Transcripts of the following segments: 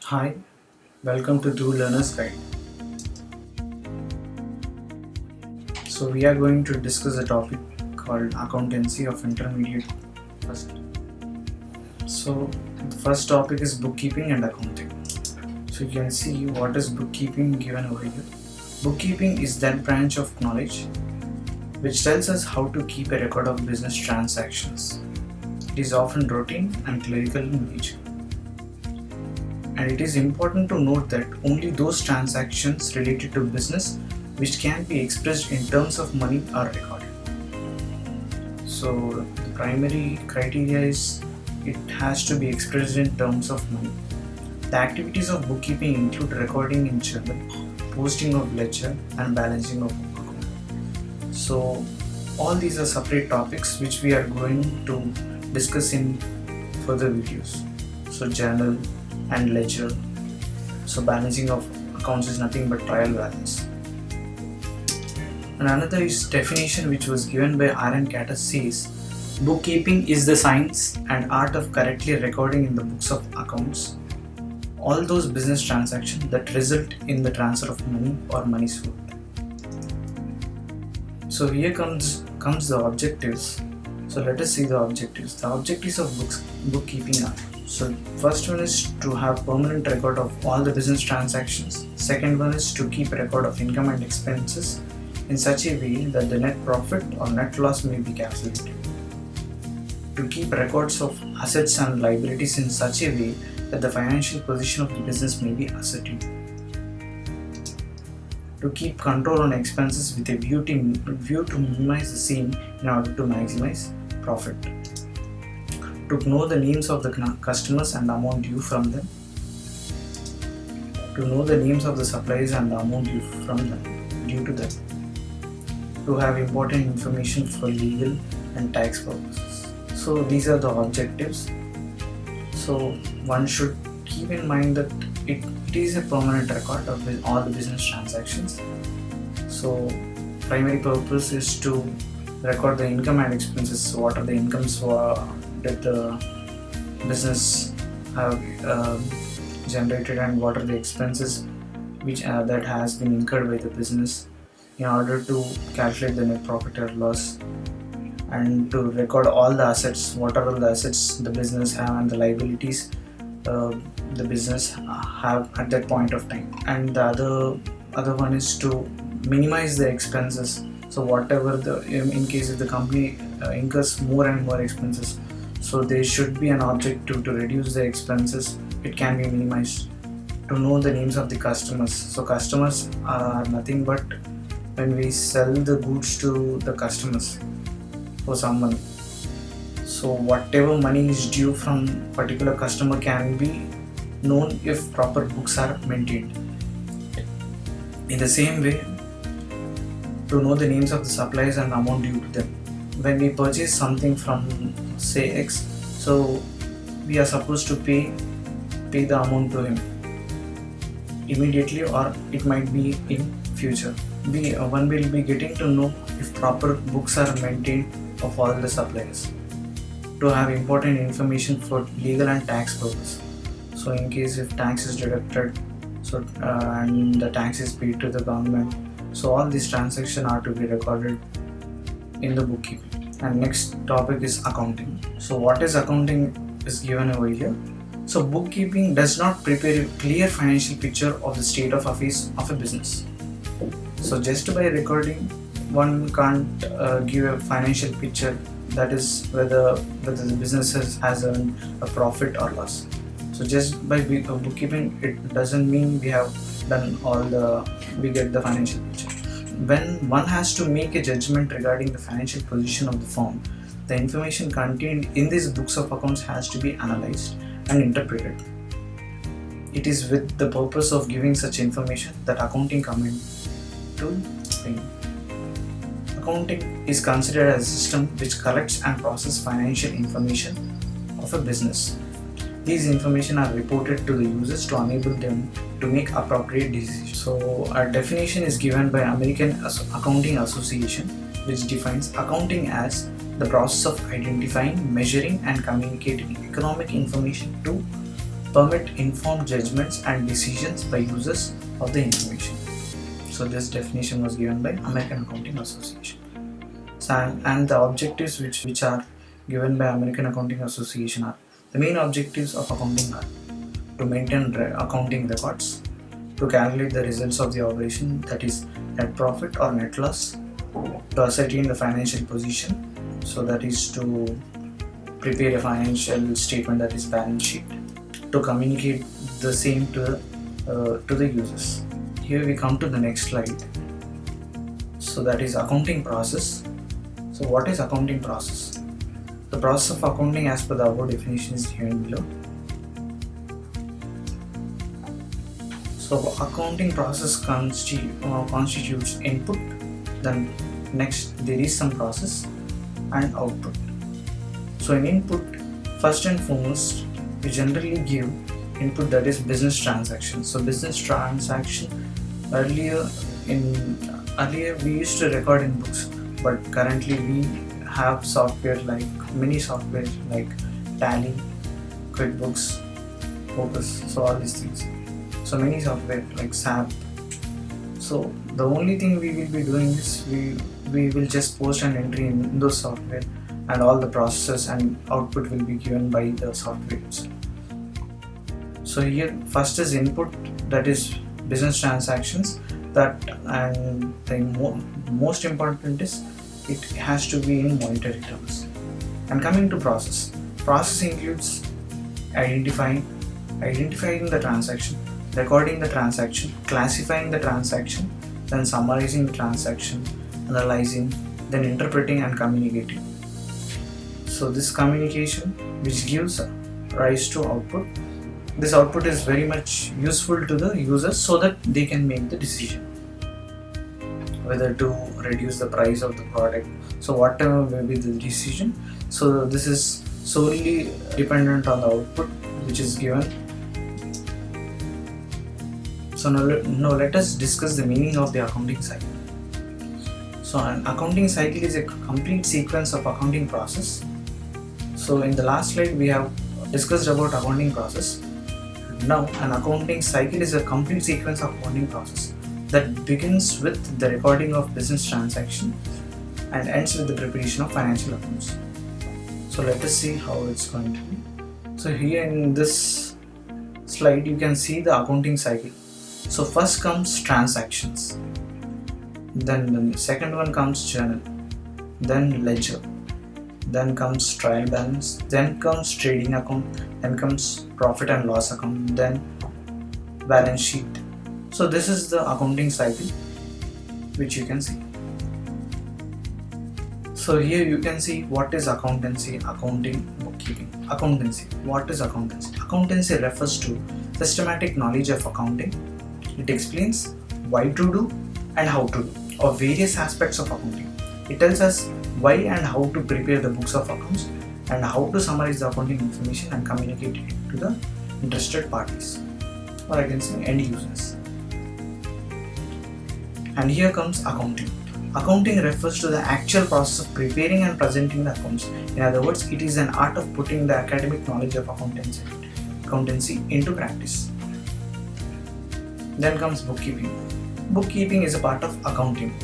Hi, welcome to Do Learner's Guide. So we are going to discuss a topic called accountancy of intermediate first. So the first topic is bookkeeping and accounting. So you can see what is bookkeeping given over here. Bookkeeping is that branch of knowledge which tells us how to keep a record of business transactions. It is often routine and clerical in nature. And it is important to note that only those transactions related to business which can be expressed in terms of money are recorded. So the primary criteria is it has to be expressed in terms of money. The activities of bookkeeping include recording in journal, posting of ledger, and balancing of account. So all these are separate topics which we are going to discuss in further videos. So journal and ledger. So balancing of accounts is nothing but trial balance. And another is definition which was given by Aaron Catter says, bookkeeping is the science and art of correctly recording in the books of accounts all those business transactions that result in the transfer of money or money's worth. So here comes the objectives. So let us see the objectives. The objectives of bookkeeping are, so first one is to have permanent record of all the business transactions. Second one is to keep a record of income and expenses in such a way that the net profit or net loss may be calculated. To keep records of assets and liabilities in such a way that the financial position of the business may be ascertained. To keep control on expenses with a view to minimize the same in order to maximize profit. To know the names of the customers and the amount due from them. To know the names of the suppliers and the amount due to them. To have important information for legal and tax purposes. So these are the objectives. So one should keep in mind that it is a permanent record of all the business transactions. So primary purpose is to record the income and expenses. So what are the incomes that the business have generated, and what are the expenses which that has been incurred by the business in order to calculate the net profit or loss, and to record all the assets, what are all the assets the business have and the liabilities the business have at that point of time. And the other one is to minimize the expenses. So whatever in case if the company incurs more and more expenses, so there should be an objective to reduce the expenses. It can be minimized. To know the names of the customers. So customers are nothing but when we sell the goods to the customers for someone. So whatever money is due from particular customer can be known if proper books are maintained. In the same way, to know the names of the suppliers and the amount due to them. When we purchase something from say X, so we are supposed to pay the amount to him immediately, or it might be in future. One will be getting to know if proper books are maintained of all the suppliers. To have important information for legal and tax purpose. So in case if tax is deducted, so and the tax is paid to the government, so all these transactions are to be recorded in the bookkeeping. And next topic is accounting. So what is accounting is given over here. So bookkeeping does not prepare a clear financial picture of the state of affairs of a business. So just by recording, one can't give a financial picture, that is whether the business has earned a profit or loss. So just by bookkeeping, it doesn't mean we have done we get the financial picture. When one has to make a judgment regarding the financial position of the firm, the information contained in these books of accounts has to be analyzed and interpreted. It is with the purpose of giving such information that accounting come into being. Accounting is considered as a system which collects and processes financial information of a business. These information are reported to the users to enable them to make appropriate decisions. So our definition is given by American Accounting Association, which defines accounting as the process of identifying, measuring and communicating economic information to permit informed judgments and decisions by users of the information. So this definition was given by American Accounting Association. And the objectives which are given by American Accounting Association are: the main objectives of accounting are to maintain accounting records, to calculate the results of the operation, that is net profit or net loss, to ascertain the financial position, so that is to prepare a financial statement, that is balance sheet, to communicate the same to the users. Here we come to the next slide. So that is accounting process. So what is accounting process? The process of accounting as per the above definition is given below. So accounting process constitutes input, then next there is some process, and output. So in input, first and foremost, we generally give input, that is business transaction. So business transaction, earlier we used to record in books, but currently we have software like many software like Tally, QuickBooks, Focus, so all these things. So many software like SAP. So the only thing we will be doing is we will just post an entry in those software, and all the processes and output will be given by the software itself. So here first is input, that is business transactions, and the most important is it has to be in monetary terms. And coming to process includes identifying the transaction, recording the transaction, classifying the transaction, then summarizing the transaction, analyzing, then interpreting and communicating. So this communication which gives rise to output. This output is very much useful to the users so that they can make the decision whether to reduce the price of the product. So whatever may be the decision, so this is solely dependent on the output which is given. So now let us discuss the meaning of the accounting cycle. So an accounting cycle is a complete sequence of accounting process. So in the last slide we have discussed about accounting process. Now an accounting cycle is a complete sequence of accounting process that begins with the recording of business transaction and ends with the preparation of financial accounts. So let us see how it's going to be. So here in this slide you can see the accounting cycle. So first comes transactions, then the second one comes journal, then ledger, then comes trial balance, then comes trading account, then comes profit and loss account, then balance sheet. So this is the accounting cycle which you can see. So here you can see what is accountancy, accounting, bookkeeping. Accountancy. What is accountancy? Accountancy refers to systematic knowledge of accounting. It explains why to do and how to do, or various aspects of accounting. It tells us why and how to prepare the books of accounts and how to summarize the accounting information and communicate it to the interested parties, or I can say end users. And here comes accounting. Accounting refers to the actual process of preparing and presenting the accounts. In other words, it is an art of putting the academic knowledge of accountancy into practice. Then comes bookkeeping. Bookkeeping is a part of accounting.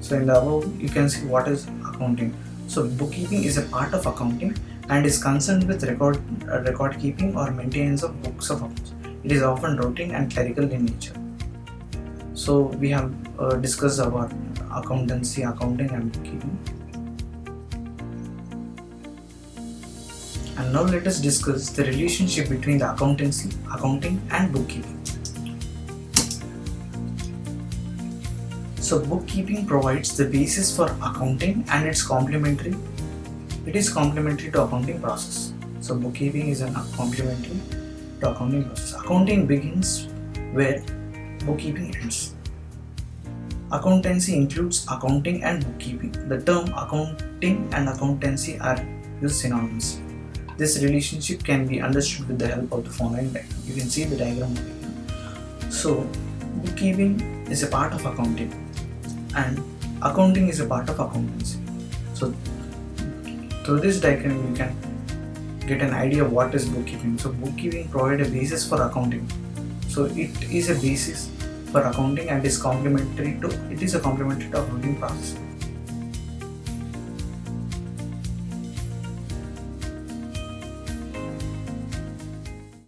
So in the above you can see what is accounting. So bookkeeping is a part of accounting and is concerned with record keeping or maintenance of books of accounts. It is often routine and clerical in nature. So we have discussed about accountancy, accounting and bookkeeping. And now let us discuss the relationship between the accountancy, accounting and bookkeeping. So bookkeeping provides the basis for accounting and it is complementary to accounting process. So bookkeeping is complementary to accounting process. Accounting begins where bookkeeping ends. Accountancy includes accounting and bookkeeping. The term accounting and accountancy are used synonymously. This relationship can be understood with the help of the following diagram. You can see the diagram over here. So bookkeeping is a part of accounting and accounting is a part of accountancy. So through this diagram you can get an idea of what is bookkeeping. So bookkeeping provides a basis for accounting. So it is a basis for accounting and is complementary to accounting process.